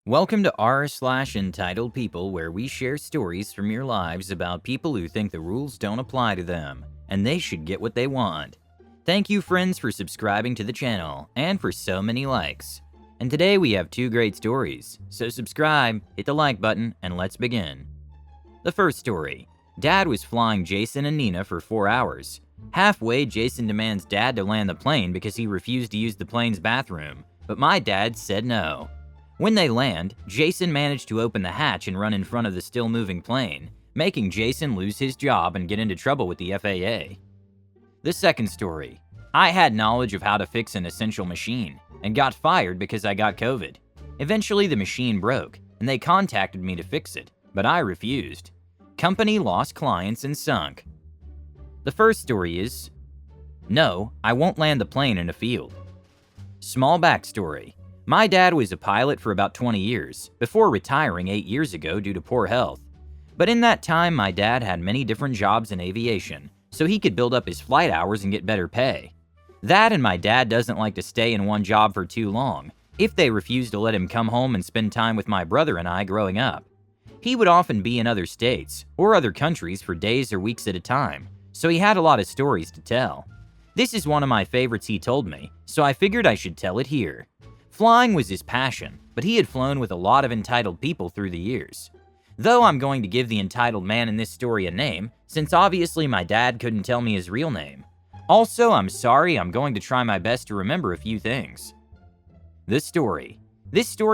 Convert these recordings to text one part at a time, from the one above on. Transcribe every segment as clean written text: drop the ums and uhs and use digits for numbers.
Welcome to r/entitled people, where we share stories from your lives about people who think the rules don't apply to them, and they should get what they want. Thank you, friends, for subscribing to the channel, and for so many likes. And today we have two great stories, so subscribe, hit the like button, and let's begin. The first story. Dad was flying Jason and Nina for 4 hours. Halfway, Jason demands Dad to land the plane because he refused to use the plane's bathroom, but my dad said no. When they land, Jason managed to open the hatch and run in front of the still-moving plane, making Jason lose his job and get into trouble with the FAA. The second story. I had knowledge of how to fix an essential machine, and got fired because I got COVID. Eventually the machine broke, and they contacted me to fix it, but I refused. Company lost clients and sunk. The first story is, no, I won't land the plane in a field. Small backstory. My dad was a pilot for about 20 years, before retiring 8 years ago due to poor health. But in that time, my dad had many different jobs in aviation, so he could build up his flight hours and get better pay. That, and my dad doesn't like to stay in one job for too long, if they refuse to let him come home and spend time with my brother and I growing up. He would often be in other states, or other countries for days or weeks at a time, so he had a lot of stories to tell. This is one of my favorites he told me, so I figured I should tell it here. Flying was his passion, but he had flown with a lot of entitled people through the years. Though I'm going to give the entitled man in this story a name, since obviously my dad couldn't tell me his real name. Also, I'm sorry, I'm going to try my best to remember a few things. This story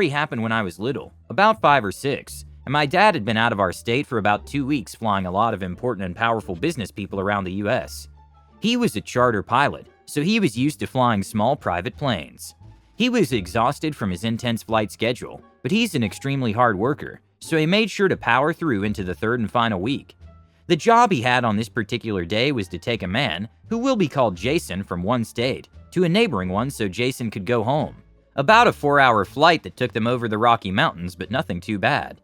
happened when I was little, about 5 or 6, and my dad had been out of our state for about 2 weeks flying a lot of important and powerful business people around the US. He was a charter pilot, so he was used to flying small private planes. He was exhausted from his intense flight schedule, but he's an extremely hard worker, so he made sure to power through into the third and final week. The job he had on this particular day was to take a man, who will be called Jason, from one state to a neighboring one so Jason could go home. About a 4-hour flight that took them over the Rocky Mountains, but nothing too bad.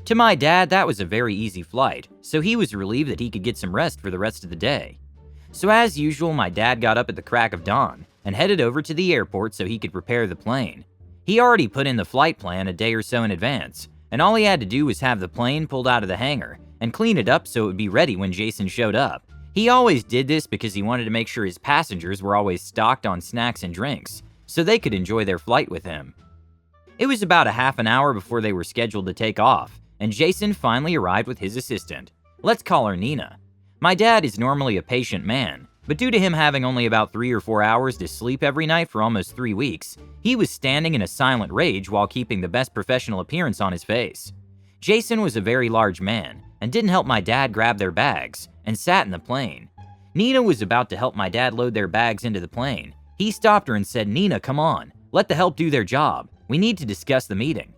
To my dad, that was a very easy flight, so he was relieved that he could get some rest for the rest of the day. So as usual, my dad got up at the crack of dawn and headed over to the airport so he could prepare the plane. He already put in the flight plan a day or so in advance, and all he had to do was have the plane pulled out of the hangar and clean it up so it would be ready when Jason showed up. He always did this because he wanted to make sure his passengers were always stocked on snacks and drinks, so they could enjoy their flight with him. It was about a half an hour before they were scheduled to take off, and Jason finally arrived with his assistant. Let's call her Nina. My dad is normally a patient man, but due to him having only about 3 or 4 hours to sleep every night for almost 3 weeks, he was standing in a silent rage while keeping the best professional appearance on his face. Jason was a very large man and didn't help my dad grab their bags and sat in the plane. Nina was about to help my dad load their bags into the plane. He stopped her and said, "Nina, come on, let the help do their job. We need to discuss the meeting."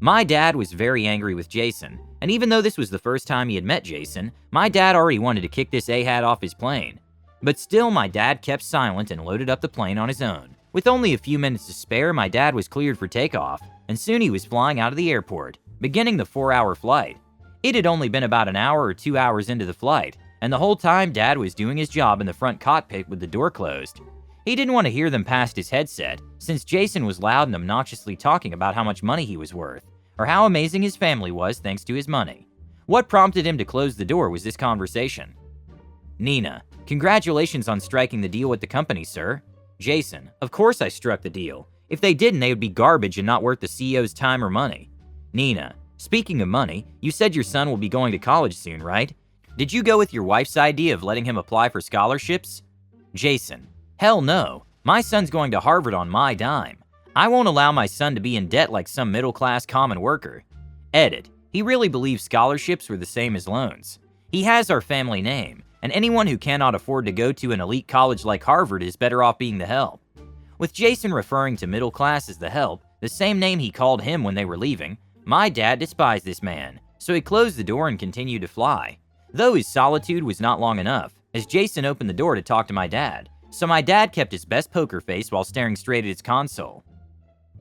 My dad was very angry with Jason, and even though this was the first time he had met Jason, my dad already wanted to kick this A-hat off his plane. But still, my dad kept silent and loaded up the plane on his own. With only a few minutes to spare, my dad was cleared for takeoff, and soon he was flying out of the airport, beginning the 4-hour flight. It had only been about an hour or 2 hours into the flight, and the whole time Dad was doing his job in the front cockpit with the door closed. He didn't want to hear them past his headset, since Jason was loud and obnoxiously talking about how much money he was worth, or how amazing his family was thanks to his money. What prompted him to close the door was this conversation. Nina: "Congratulations on striking the deal with the company, sir." Jason: "Of course I struck the deal. If they didn't, they would be garbage and not worth the CEO's time or money." Nina: "Speaking of money, you said your son will be going to college soon, right? Did you go with your wife's idea of letting him apply for scholarships?" Jason: "Hell no. My son's going to Harvard on my dime. I won't allow my son to be in debt like some middle-class common worker." Edit: "He really believes scholarships were the same as loans. He has our family name, and anyone who cannot afford to go to an elite college like Harvard is better off being the help." With Jason referring to middle class as the help, the same name he called him when they were leaving, my dad despised this man, so he closed the door and continued to fly. Though his solitude was not long enough, as Jason opened the door to talk to my dad, so my dad kept his best poker face while staring straight at his console.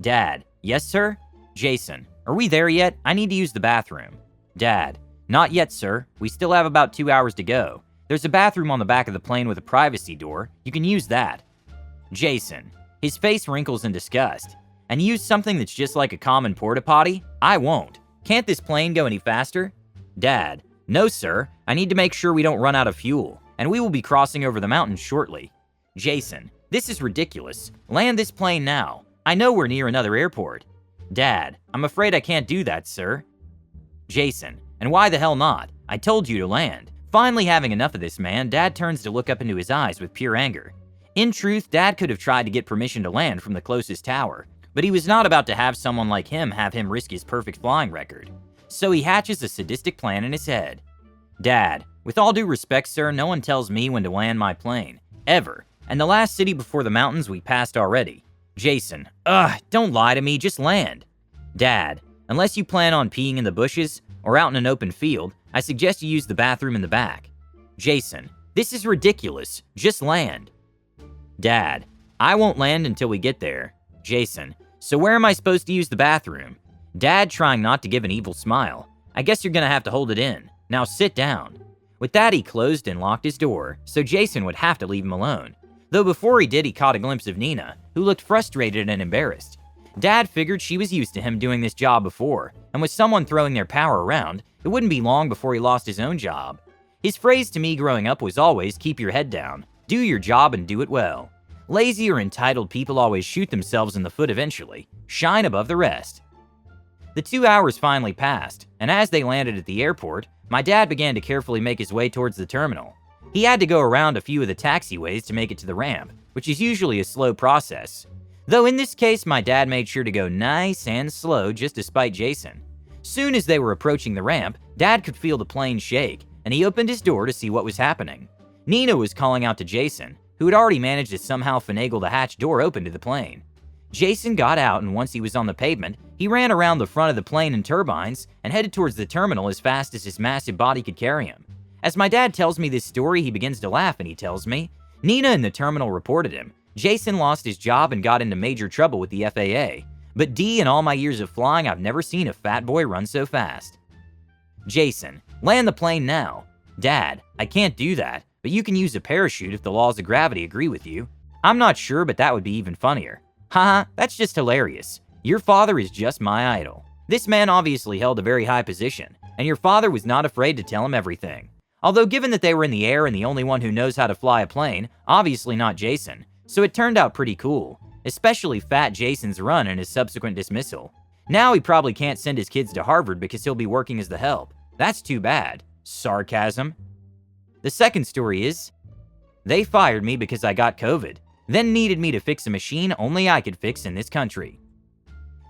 Dad: "Yes, sir?" Jason: "Are we there yet? I need to use the bathroom." Dad: "Not yet, sir. We still have about 2 hours to go. There's a bathroom on the back of the plane with a privacy door. You can use that." Jason: his face wrinkles in disgust. And use something that's just like a common porta potty? I won't. Can't this plane go any faster? Dad: No, sir. I need to make sure we don't run out of fuel, and we will be crossing over the mountains shortly. Jason: This is ridiculous. Land this plane now. I know we're near another airport. Dad: I'm afraid I can't do that, sir. Jason: And why the hell not? I told you to land. Finally having enough of this man, Dad turns to look up into his eyes with pure anger. In truth, Dad could have tried to get permission to land from the closest tower, but he was not about to have someone like him have him risk his perfect flying record. So he hatches a sadistic plan in his head. Dad: With all due respect, sir, no one tells me when to land my plane. Ever. And the last city before the mountains we passed already. Jason: Don't lie to me, just land. Dad: Unless you plan on peeing in the bushes or out in an open field, I suggest you use the bathroom in the back. Jason: This is ridiculous. Just land. Dad: I won't land until we get there. Jason: So where am I supposed to use the bathroom? Dad, trying not to give an evil smile: I guess you're gonna have to hold it in. Now sit down. With that, he closed and locked his door, so Jason would have to leave him alone. Though before he did, he caught a glimpse of Nina, who looked frustrated and embarrassed. Dad figured she was used to him doing this job before, and with someone throwing their power around, it wouldn't be long before he lost his own job. His phrase to me growing up was always, keep your head down, do your job and do it well. Lazy or entitled people always shoot themselves in the foot eventually. Shine above the rest. The 2 hours finally passed, and as they landed at the airport, my dad began to carefully make his way towards the terminal. He had to go around a few of the taxiways to make it to the ramp, which is usually a slow process. Though in this case, my dad made sure to go nice and slow just to spite Jason. Soon as they were approaching the ramp, Dad could feel the plane shake, and he opened his door to see what was happening. Nina was calling out to Jason, who had already managed to somehow finagle the hatch door open to the plane. Jason got out, and once he was on the pavement, he ran around the front of the plane and turbines and headed towards the terminal as fast as his massive body could carry him. As my dad tells me this story, he begins to laugh and he tells me, Nina in the terminal reported him. Jason lost his job and got into major trouble with the FAA. But D, in all my years of flying, I've never seen a fat boy run so fast. Jason: Land the plane now. Dad: I can't do that, but you can use a parachute if the laws of gravity agree with you. I'm not sure, but that would be even funnier. Haha, that's just hilarious. Your father is just my idol. This man obviously held a very high position, and your father was not afraid to tell him everything. Although given that they were in the air and the only one who knows how to fly a plane, obviously not Jason, so it turned out pretty cool, especially fat Jason's run and his subsequent dismissal. Now he probably can't send his kids to Harvard because he'll be working as the help. That's too bad. Sarcasm. The second story is, they fired me because I got COVID, then needed me to fix a machine only I could fix in this country.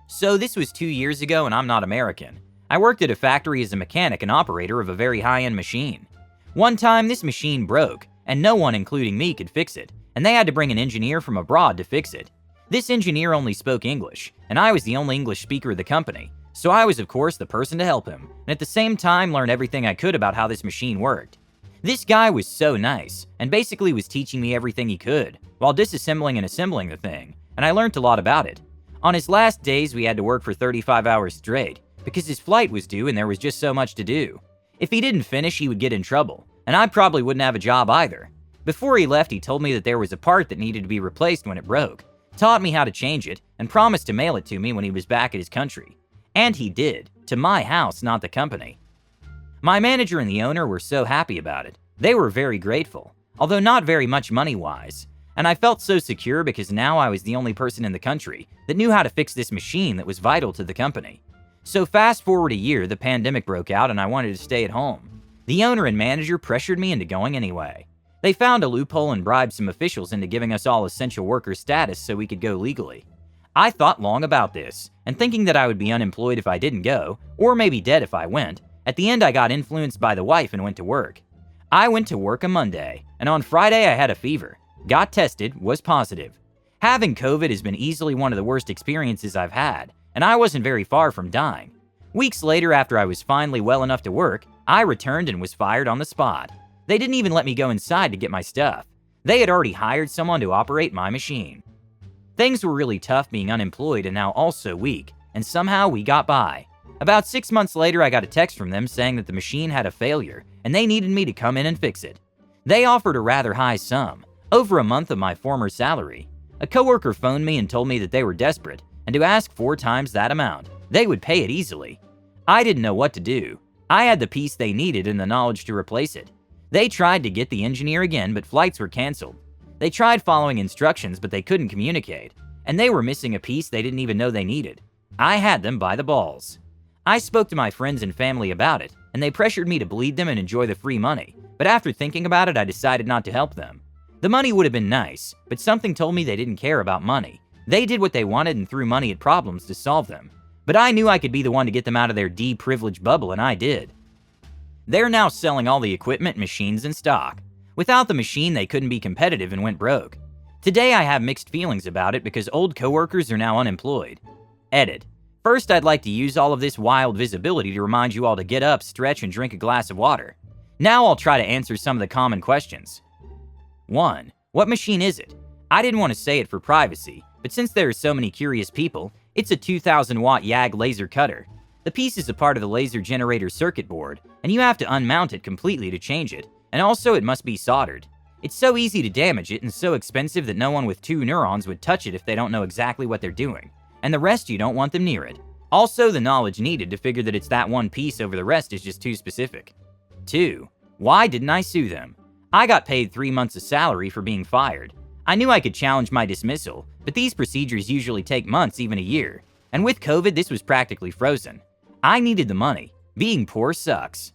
So this was 2 years ago and I'm not American. I worked at a factory as a mechanic and operator of a very high-end machine. One time this machine broke, and no one, including me, could fix it, and they had to bring an engineer from abroad to fix it. This engineer only spoke English, and I was the only English speaker of the company, so I was of course the person to help him, and at the same time learn everything I could about how this machine worked. This guy was so nice, and basically was teaching me everything he could, while disassembling and assembling the thing, and I learned a lot about it. On his last days we had to work for 35 hours straight, because his flight was due and there was just so much to do. If he didn't finish, he would get in trouble, and I probably wouldn't have a job either. Before he left, he told me that there was a part that needed to be replaced when it broke, taught me how to change it, and promised to mail it to me when he was back at his country. And he did, to my house, not the company. My manager and the owner were so happy about it. They were very grateful, although not very much money-wise. And I felt so secure because now I was the only person in the country that knew how to fix this machine that was vital to the company. So fast forward a year, the pandemic broke out and I wanted to stay at home. The owner and manager pressured me into going anyway. They found a loophole and bribed some officials into giving us all essential worker status so we could go legally. I thought long about this, and thinking that I would be unemployed if I didn't go, or maybe dead if I went, at the end I got influenced by the wife and went to work. I went to work a Monday, and on Friday I had a fever. Got tested, was positive. Having COVID has been easily one of the worst experiences I've had, and I wasn't very far from dying. Weeks later, after I was finally well enough to work, I returned and was fired on the spot. They didn't even let me go inside to get my stuff. They had already hired someone to operate my machine. Things were really tough being unemployed and now also weak, and somehow we got by. About 6 months later, I got a text from them saying that the machine had a failure, and they needed me to come in and fix it. They offered a rather high sum, over a month of my former salary. A coworker phoned me and told me that they were desperate, and to ask 4 times that amount. They would pay it easily. I didn't know what to do. I had the piece they needed and the knowledge to replace it. They tried to get the engineer again, but flights were canceled. They tried following instructions, but they couldn't communicate. And they were missing a piece they didn't even know they needed. I had them by the balls. I spoke to my friends and family about it, and they pressured me to bleed them and enjoy the free money. But after thinking about it, I decided not to help them. The money would have been nice, but something told me they didn't care about money. They did what they wanted and threw money at problems to solve them. But I knew I could be the one to get them out of their deprivileged bubble, and I did. They're now selling all the equipment, machines, and stock. Without the machine, they couldn't be competitive and went broke. Today, I have mixed feelings about it because old coworkers are now unemployed. Edit. First, I'd like to use all of this wild visibility to remind you all to get up, stretch, and drink a glass of water. Now I'll try to answer some of the common questions. 1. What machine is it? I didn't want to say it for privacy, but since there are so many curious people, it's a 2000-watt YAG laser cutter. The piece is a part of the laser generator circuit board, and you have to unmount it completely to change it, and also it must be soldered. It's so easy to damage it and so expensive that no one with 2 neurons would touch it if they don't know exactly what they're doing, and the rest you don't want them near it. Also, the knowledge needed to figure that it's that one piece over the rest is just too specific. 2. Why didn't I sue them? I got paid 3 months of salary for being fired. I knew I could challenge my dismissal, but these procedures usually take months, even a year. And with COVID, this was practically frozen. I needed the money. Being poor sucks.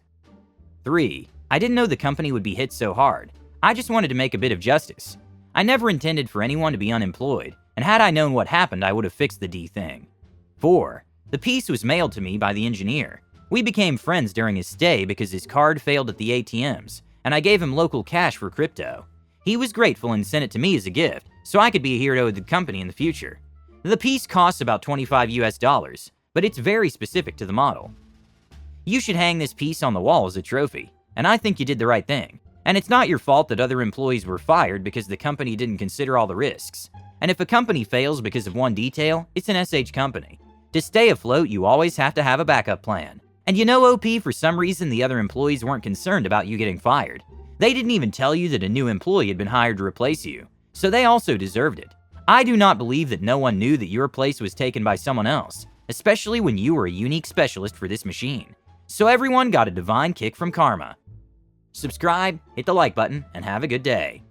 3. I didn't know the company would be hit so hard. I just wanted to make a bit of justice. I never intended for anyone to be unemployed, and had I known what happened, I would have fixed the D thing. 4. The piece was mailed to me by the engineer. We became friends during his stay because his card failed at the ATMs, and I gave him local cash for crypto. He was grateful and sent it to me as a gift, so I could be a hero of the company in the future. The piece costs about $25 US, but it's very specific to the model. You should hang this piece on the wall as a trophy, and I think you did the right thing. And it's not your fault that other employees were fired because the company didn't consider all the risks. And if a company fails because of one detail, it's an SH company. To stay afloat, you always have to have a backup plan. And you know, OP, for some reason the other employees weren't concerned about you getting fired. They didn't even tell you that a new employee had been hired to replace you, so they also deserved it. I do not believe that no one knew that your place was taken by someone else, especially when you were a unique specialist for this machine. So everyone got a divine kick from karma. Subscribe, hit the like button, and have a good day.